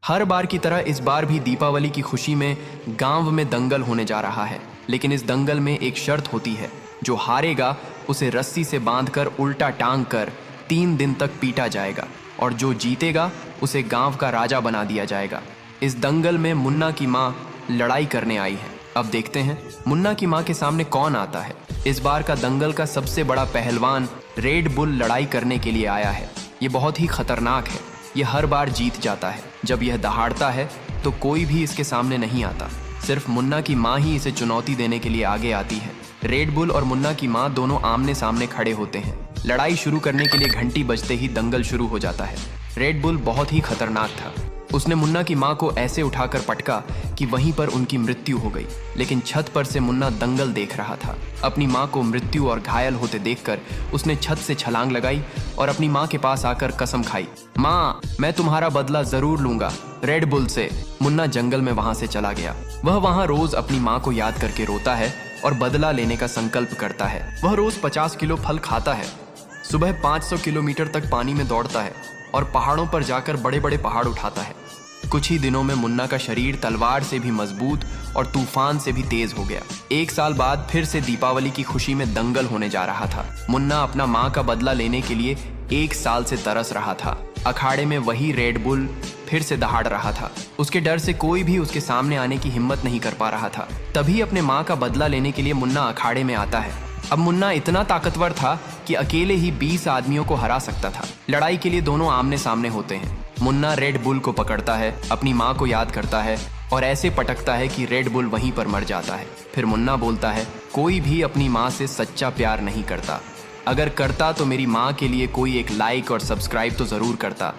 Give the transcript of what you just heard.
हर बार की तरह इस बार भी दीपावली की खुशी में गांव में दंगल होने जा रहा है। लेकिन इस दंगल में एक शर्त होती है, जो हारेगा उसे रस्सी से बांधकर उल्टा टांग कर 3 दिन तक पीटा जाएगा और जो जीतेगा उसे गांव का राजा बना दिया जाएगा। इस दंगल में मुन्ना की माँ लड़ाई करने आई है। अब देखते हैं मुन्ना की माँ के सामने कौन आता है। इस बार का दंगल का सबसे बड़ा पहलवान रेड बुल लड़ाई करने के लिए आया है। ये बहुत ही खतरनाक है। ये हर बार जीत जाता है। जब यह दहाड़ता है तो कोई भी इसके सामने नहीं आता। सिर्फ मुन्ना की माँ ही इसे चुनौती देने के लिए आगे आती है। रेड बुल और मुन्ना की माँ दोनों आमने सामने खड़े होते हैं। लड़ाई शुरू करने के लिए घंटी बजते ही दंगल शुरू हो जाता है। रेड बुल बहुत ही खतरनाक था। उसने मुन्ना की माँ को ऐसे उठाकर पटका कि वहीं पर उनकी मृत्यु हो गई। लेकिन छत पर से मुन्ना दंगल देख रहा था। अपनी माँ को मृत्यु और घायल होते देखकर उसने छत से छलांग लगाई और अपनी माँ के पास आकर कसम खाई, माँ मैं तुम्हारा बदला जरूर लूंगा रेड बुल से। मुन्ना जंगल में वहां से चला गया। वह वहां रोज अपनी माँ को याद करके रोता है और बदला लेने का संकल्प करता है। वह रोज 50 किलो फल खाता है, सुबह 500 किलोमीटर तक पानी में दौड़ता है और पहाड़ों पर जाकर बड़े बड़े पहाड़ उठाता है। कुछ ही दिनों में मुन्ना का शरीर तलवार से भी मजबूत और तूफान से भी तेज हो गया। 1 साल बाद फिर से दीपावली की खुशी में दंगल होने जा रहा था। मुन्ना अपना माँ का बदला लेने के लिए 1 साल से तरस रहा था। अखाड़े में वही रेड बुल फिर से दहाड़ रहा था। उसके डर से कोई भी उसके सामने आने की हिम्मत नहीं कर पा रहा था। तभी अपने माँ का बदला लेने के लिए मुन्ना अखाड़े में आता है। अब मुन्ना इतना ताकतवर था कि अकेले ही 20 आदमियों को हरा सकता था। लड़ाई के लिए दोनों आमने सामने होते हैं। मुन्ना रेड बुल को पकड़ता है, अपनी माँ को याद करता है और ऐसे पटकता है कि रेड बुल वहीं पर मर जाता है। फिर मुन्ना बोलता है, कोई भी अपनी माँ से सच्चा प्यार नहीं करता। अगर करता तो मेरी माँ के लिए कोई एक लाइक और सब्सक्राइब तो जरूर करता।